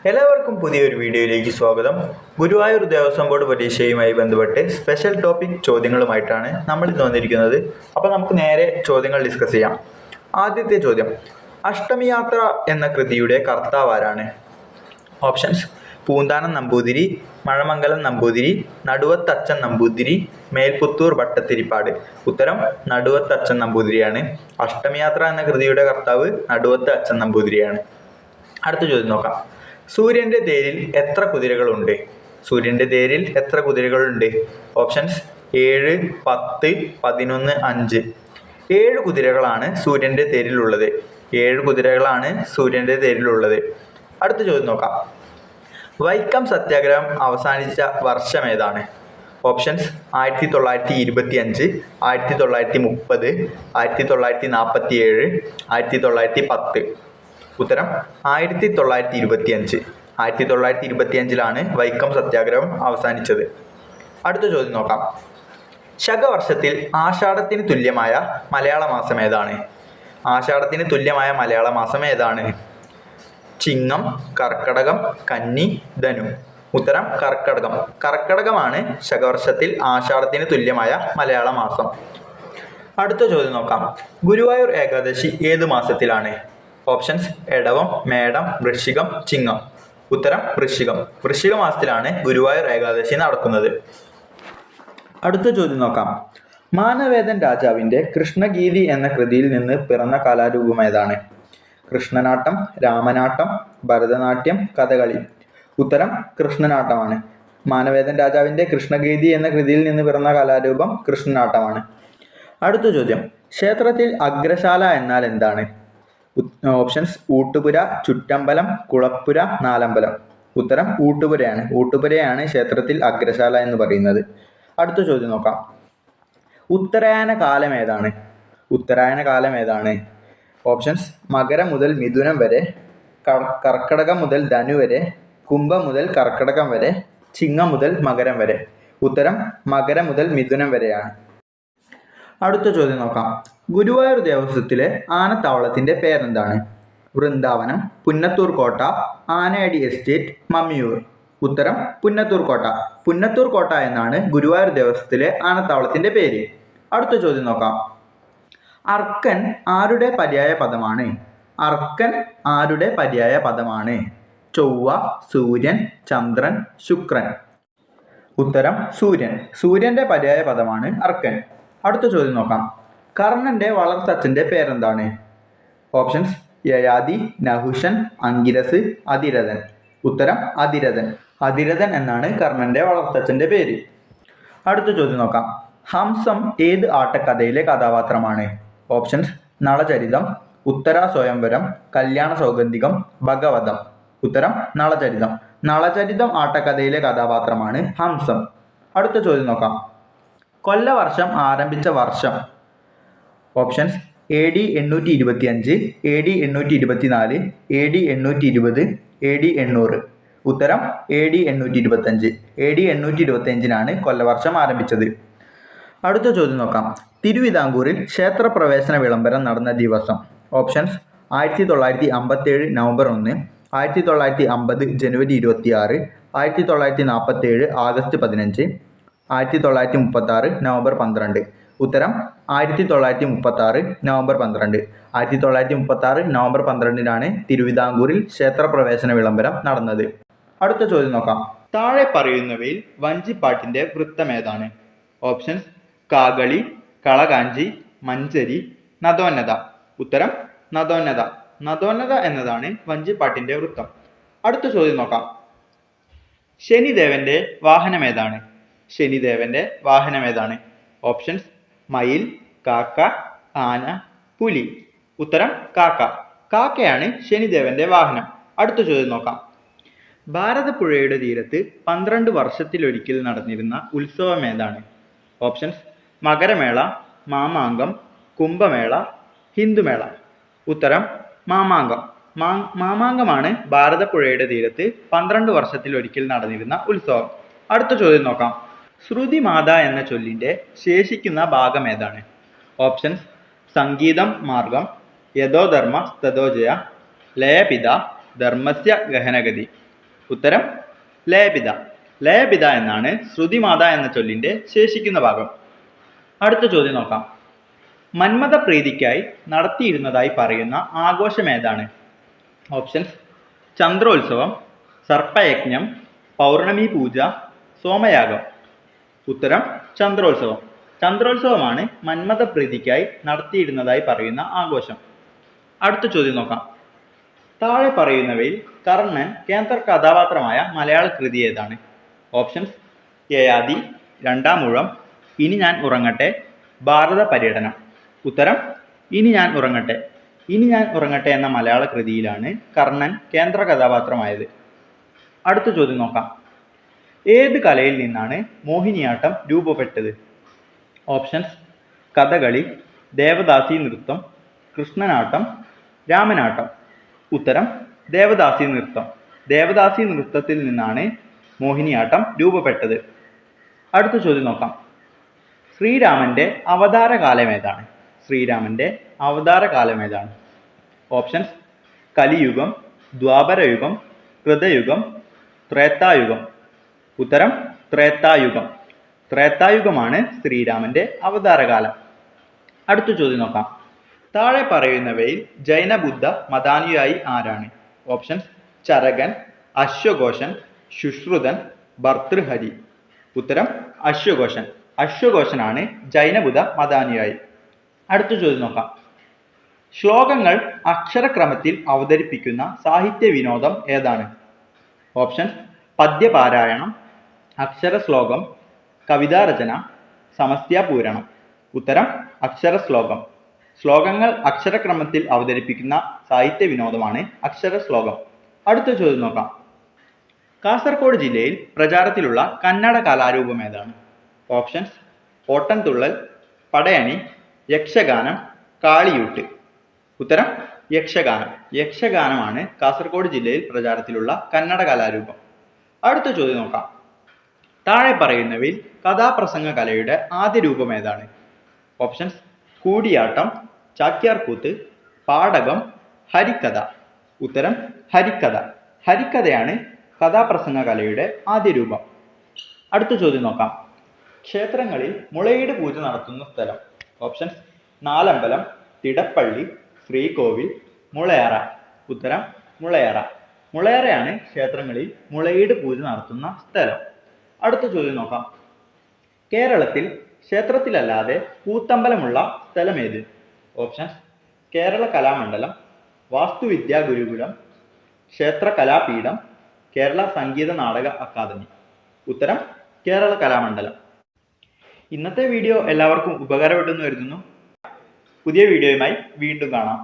എല്ലാവർക്കും പുതിയൊരു വീഡിയോയിലേക്ക് സ്വാഗതം. ഗുരുവായൂർ ദേവസ്വം ബോർഡ് പരീക്ഷയുമായി ബന്ധപ്പെട്ട് സ്പെഷ്യൽ ടോപ്പിക് ചോദ്യങ്ങളുമായിട്ടാണ് നമ്മൾ ഇന്ന് വന്നിരിക്കുന്നത്. അപ്പോൾ നമുക്ക് നേരെ ചോദ്യങ്ങൾ ഡിസ്കസ് ചെയ്യാം. ആദ്യത്തെ ചോദ്യം, അഷ്ടമിയാത്ര എന്ന കൃതിയുടെ കർത്താവ് ആരാണ്? ഓപ്ഷൻസ്: പൂന്താനം നമ്പൂതിരി, മഴമംഗലം നമ്പൂതിരി, നടുവത്തച്ഛൻ നമ്പൂതിരി, മേൽപുത്തൂർ ഭട്ടത്തിരിപ്പാട്. ഉത്തരം നടുവത്തച്ഛൻ നമ്പൂതിരിയാണ്. അഷ്ടമിയാത്ര എന്ന കൃതിയുടെ കർത്താവ് നടുവത്ത് അച്ഛൻ നമ്പൂതിരിയാണ്. അടുത്ത ചോദ്യം നോക്കാം. സൂര്യൻ്റെ തേരിൽ എത്ര കുതിരകളുണ്ട്? സൂര്യൻ്റെ തേരിൽ എത്ര കുതിരകളുണ്ട്? ഓപ്ഷൻസ്: 7, 10, 11, 5. 7 കുതിരകളാണ് സൂര്യൻ്റെ തേരിലുള്ളത്. 7 കുതിരകളാണ് സൂര്യൻ്റെ തേരിലുള്ളത്. അടുത്ത ചോദ്യം നോക്കാം. വൈക്കം സത്യാഗ്രഹം അവസാനിച്ച വർഷം ഏതാണ്? ഓപ്ഷൻസ്: 1925, 1930, 1947, 1910. ഉത്തരം 1925. 1925 വൈക്കം സത്യാഗ്രഹം അവസാനിച്ചത്. അടുത്ത ചോദ്യം നോക്കാം. ശകവർഷത്തിൽ ആഷാഢത്തിന് തുല്യമായ മലയാള മാസം ഏതാണ്? ആഷാഢത്തിന് തുല്യമായ മലയാള മാസം ഏതാണ്? ചിങ്ങം, കർക്കടകം, കന്നി, ധനു. ഉത്തരം കർക്കടകം. കർക്കടകമാണ് ശകവർഷത്തിൽ ആഷാഢത്തിന് തുല്യമായ മലയാള മാസം. അടുത്ത ചോദ്യം നോക്കാം. ഗുരുവായൂർ ഏകാദശി ഏത് മാസത്തിലാണ്? ഓപ്ഷൻസ്: എടവം, മേടം, വൃശ്ചികം, ചിങ്ങം. ഉത്തരം വൃശ്ചികം. വൃശ്ചിക മാസത്തിലാണ് ഗുരുവായൂർ ഏകാദശി നടക്കുന്നത്. അടുത്ത ചോദ്യം നോക്കാം. മാനവേദൻ രാജാവിൻ്റെ കൃഷ്ണഗീതി എന്ന കൃതിയിൽ നിന്ന് പിറന്ന കലാരൂപം ഏതാണ്? കൃഷ്ണനാട്ടം, രാമനാട്ടം, ഭരതനാട്യം, കഥകളി. ഉത്തരം കൃഷ്ണനാട്ടമാണ്. മാനവേദൻ രാജാവിൻ്റെ കൃഷ്ണഗീതി എന്ന കൃതിയിൽ നിന്ന് പിറന്ന കലാരൂപം കൃഷ്ണനാട്ടമാണ്. അടുത്ത ചോദ്യം. ക്ഷേത്രത്തിൽ അഗ്രശാല എന്നാൽ എന്താണ്? ഓപ്ഷൻസ്: ഊട്ടുപുര, ചുറ്റമ്പലം, കുളപ്പുര, നാലമ്പലം. ഉത്തരം ഊട്ടുപുരയാണ്. ഊട്ടുപുരയാണ് ക്ഷേത്രത്തിൽ അഗ്രശാല എന്ന് പറയുന്നത്. അടുത്ത ചോദ്യം നോക്കാം. ഉത്തരായന കാലം ഏതാണ്? ഉത്തരായന കാലം ഏതാണ്? ഓപ്ഷൻസ്: മകരം മുതൽ മിഥുനം വരെ, കർക്കടകം മുതൽ ധനു വരെ, കുംഭം മുതൽ കർക്കടകം വരെ, ചിങ്ങം മുതൽ മകരം വരെ. ഉത്തരം മകരം മുതൽ മിഥുനം വരെയാണ്. അടുത്ത ചോദ്യം നോക്കാം. ഗുരുവായൂർ ദേവസ്വത്തിലെ ആനത്താവളത്തിൻ്റെ പേരെന്താണ്? വൃന്ദാവനം, പുന്നത്തൂർ കോട്ട, ആനയടി എസ്റ്റേറ്റ്, മമ്മിയൂർ. ഉത്തരം പുന്നത്തൂർ കോട്ട. പുന്നത്തൂർ കോട്ട എന്നാണ് ഗുരുവായൂർ ദേവസ്വത്തിലെ ആനത്താവളത്തിൻ്റെ പേര്. അടുത്ത ചോദ്യം നോക്കാം. അർക്കൻ ആരുടെ പര്യായ പദമാണ്? അർക്കൻ ആരുടെ പര്യായ പദമാണ്? ചൊവ്വ, സൂര്യൻ, ചന്ദ്രൻ, ശുക്രൻ. ഉത്തരം സൂര്യൻ. സൂര്യൻ്റെ പര്യായ പദമാണ് അർക്കൻ. അടുത്ത ചോദ്യം നോക്കാം. കർണൻ്റെ വളർത്തച്ഛൻ്റെ പേരെന്താണ്? ഓപ്ഷൻസ്: യയാതി, നഹുഷൻ, അങ്കിരസ്, അതിരഥൻ. ഉത്തരം അതിരഥൻ. അതിരഥൻ എന്നാണ് കർണൻ്റെ വളർത്തച്ഛൻ്റെ പേര്. അടുത്ത ചോദ്യം നോക്കാം. ഹംസം ഏത് ആട്ടക്കഥയിലെ കഥാപാത്രമാണ്? ഓപ്ഷൻസ്: നളചരിതം, ഉത്തരാ സ്വയംവരം, കല്യാണ സൗഗന്ധികം, ഭഗവതം. ഉത്തരം നളചരിതം. നളചരിതം ആട്ടക്കഥയിലെ കഥാപാത്രമാണ് ഹംസം. അടുത്ത ചോദ്യം നോക്കാം. കൊല്ലവർഷം ആരംഭിച്ച വർഷം? Options: AD 825, AD 824, AD 820, AD 800. ഉത്തരം AD 825. AD 825 കൊല്ലവർഷം ആരംഭിച്ചത്. അടുത്ത ചോദ്യം നോക്കാം. തിരുവിതാംകൂറിൽ ക്ഷേത്രപ്രവേശന വിളംബരം നടന്ന ദിവസം? ഓപ്ഷൻസ്: 1957 നവംബർ 1, 1950 ജനുവരി 26, 1947 ആഗസ്റ്റ് 15, 1936 നവംബർ 12. ഉത്തരം 1936 നവംബർ 12. 1936 നവംബർ 12 തിരുവിതാംകൂറിൽ ക്ഷേത്രപ്രവേശന വിളംബരം നടന്നത്. അടുത്ത ചോദ്യം നോക്കാം. താഴെ പറയുന്നവയിൽ വഞ്ചിപ്പാട്ടിൻ്റെ വൃത്തം ഏതാണ്? ഓപ്ഷൻസ്: കാകളി, കളകാഞ്ചി, മഞ്ചരി, നദോന്നത. ഉത്തരം നദോന്നത. നദോന്നത എന്നതാണ് വഞ്ചിപ്പാട്ടിൻ്റെ വൃത്തം. അടുത്ത ചോദ്യം നോക്കാം. ശനിദേവന്റെ വാഹനം ഏതാണ്? ശനിദേവന്റെ വാഹനം ഏതാണ്? ഓപ്ഷൻസ്: മയിൽ, കാക്ക, ആന, പുലി. ഉത്തരം കാക്ക. കാക്കയാണ് ശനിദേവന്റെ വാഹനം. അടുത്ത ചോദ്യം നോക്കാം. ഭാരതപ്പുഴയുടെ തീരത്ത് 12 വർഷത്തിലൊരിക്കൽ നടന്നിരുന്ന ഉത്സവം ഏതാണ്? ഓപ്ഷൻസ്: മകരമേള, മാമാങ്കം, കുംഭമേള, ഹിന്ദുമേള. ഉത്തരം മാമാങ്കം. മാമാങ്കമാണ് ഭാരതപ്പുഴയുടെ തീരത്ത് 12 വർഷത്തിലൊരിക്കൽ നടന്നിരുന്ന ഉത്സവം. അടുത്ത ചോദ്യം നോക്കാം. ശ്രുതിമാത എന്ന ചൊല്ലിൻ്റെ ശേഷിക്കുന്ന ഭാഗം ഏതാണ്? ഓപ്ഷൻസ്: സംഗീതം മാർഗം, യഥോധർമ്മ തഥോജയ, ലയപിത, ധർമ്മസ്യ ഗഹനഗതി. ഉത്തരം ലയപിത. ലയപിത എന്നാണ് ശ്രുതിമാത എന്ന ചൊല്ലിന്റെ ശേഷിക്കുന്ന ഭാഗം. അടുത്ത ചോദ്യം നോക്കാം. മന്മഥ പ്രീതിക്കായി നടത്തിയിരുന്നതായി പറയുന്ന ആഘോഷം ഏതാണ്? ഓപ്ഷൻസ്: ചന്ദ്രോത്സവം, സർപ്പയജ്ഞം, പൗർണമി പൂജ, സോമയാഗം. ഉത്തരം ചന്ദ്രോത്സവം. ചന്ദ്രോത്സവമാണ് മന്മഥ പ്രീതിക്കായി നടത്തിയിരുന്നതായി പറയുന്ന ആഘോഷം. അടുത്ത ചോദ്യം നോക്കാം. താഴെ പറയുന്നവയിൽ കർണൻ കേന്ദ്ര കഥാപാത്രമായ മലയാള കൃതി ഏതാണ്? ഓപ്ഷൻസ്: യയാതി, രണ്ടാം ഊഴം, ഇനി ഞാൻ ഉറങ്ങട്ടെ, ഭാരത പര്യടനം. ഉത്തരം ഇനി ഞാൻ ഉറങ്ങട്ടെ. ഇനി ഞാൻ ഉറങ്ങട്ടെ എന്ന മലയാള കൃതിയിലാണ് കർണൻ കേന്ദ്ര കഥാപാത്രമായത്. അടുത്ത ചോദ്യം നോക്കാം. ഏത് കലയിൽ നിന്നാണ് മോഹിനിയാട്ടം രൂപപ്പെട്ടത്? ഓപ്ഷൻസ്: കഥകളി, ദേവദാസി നൃത്തം, കൃഷ്ണനാട്ടം, രാമനാട്ടം. ഉത്തരം ദേവദാസി നൃത്തം. ദേവദാസി നൃത്തത്തിൽ നിന്നാണ് മോഹിനിയാട്ടം രൂപപ്പെട്ടത്. അടുത്ത ചോദ്യം നോക്കാം. ശ്രീരാമന്റെ അവതാരകാലം ഏതാണ്? ശ്രീരാമന്റെ അവതാരകാലം ഏതാണ്? ഓപ്ഷൻസ്: കലിയുഗം, ദ്വാപരയുഗം, കൃതയുഗം, ത്രേതായുഗം. ഉത്തരം ത്രേതായുഗം. ത്രേതായുഗമാണ് ശ്രീരാമന്റെ അവതാരകാലം. അടുത്ത ചോദ്യം നോക്കാം. താഴെ പറയുന്നവയിൽ ജൈനബുദ്ധ മതാനുയായി ആരാണ്? ഓപ്ഷൻസ്: ചരകൻ, അശ്വഘോഷൻ, ശുശ്രുതൻ, ഭർതൃഹരി. ഉത്തരം അശ്വഘോഷൻ. അശ്വഘോഷനാണ് ജൈനബുദ്ധ മതാനുയായി. അടുത്ത ചോദ്യം നോക്കാം. ശ്ലോകങ്ങൾ അക്ഷരക്രമത്തിൽ അവതരിപ്പിക്കുന്ന സാഹിത്യ വിനോദം ഏതാണ്? ഓപ്ഷൻസ്: പദ്യപാരായണം, അക്ഷരശ്ലോകം, കവിതാരചന, സമസ്യാപൂരണം. ഉത്തരം അക്ഷരശ്ലോകം. ശ്ലോകങ്ങൾ അക്ഷരക്രമത്തിൽ അവതരിപ്പിക്കുന്ന സാഹിത്യ വിനോദമാണ് അക്ഷരശ്ലോകം. അടുത്ത ചോദ്യം നോക്കാം. കാസർഗോഡ് ജില്ലയിൽ പ്രചാരത്തിലുള്ള കന്നഡ കലാരൂപം ഏതാണ്? ഓപ്ഷൻസ്: ഓട്ടൻതുള്ളൽ, പടയണി, യക്ഷഗാനം, കാളിയൂട്ട്. ഉത്തരം യക്ഷഗാനം. യക്ഷഗാനമാണ് കാസർഗോഡ് ജില്ലയിൽ പ്രചാരത്തിലുള്ള കന്നഡ കലാരൂപം. അടുത്ത ചോദ്യം നോക്കാം. താഴെ പറയുന്നവയിൽ കഥാപ്രസംഗ കലയുടെ ആദ്യ രൂപം ഏതാണ്? ഓപ്ഷൻസ്: കൂടിയാട്ടം, ചാക്യാർകൂത്ത്, പാടകം, ഹരിക്കഥ. ഉത്തരം ഹരിക്കഥ. ഹരിക്കഥയാണ് കഥാപ്രസംഗ കലയുടെ ആദ്യ രൂപം. അടുത്ത ചോദ്യം നോക്കാം. ക്ഷേത്രങ്ങളിൽ മുളയീട് പൂജ നടത്തുന്ന സ്ഥലം? ഓപ്ഷൻസ്: നാലമ്പലം, തിടപ്പള്ളി, ശ്രീകോവിൽ, മുളയറ. ഉത്തരം മുളയറ. മുളയറയാണ് ക്ഷേത്രങ്ങളിൽ മുളയീട് പൂജ നടത്തുന്ന സ്ഥലം. അടുത്ത ചോദ്യം നോക്കാം. കേരളത്തിൽ ക്ഷേത്രത്തിലല്ലാതെ കൂത്തമ്പലമുള്ള സ്ഥലം ഏത്? ഓപ്ഷൻസ്: കേരള കലാമണ്ഡലം, വാസ്തുവിദ്യാ ഗുരുകുലം, ക്ഷേത്ര കലാപീഠം, കേരള സംഗീത നാടക അക്കാദമി. ഉത്തരം കേരള കലാമണ്ഡലം. ഇന്നത്തെ വീഡിയോ എല്ലാവർക്കും ഉപകാരപ്പെട്ടെന്ന് കരുതുന്നു. പുതിയ വീഡിയോയുമായി വീണ്ടും കാണാം.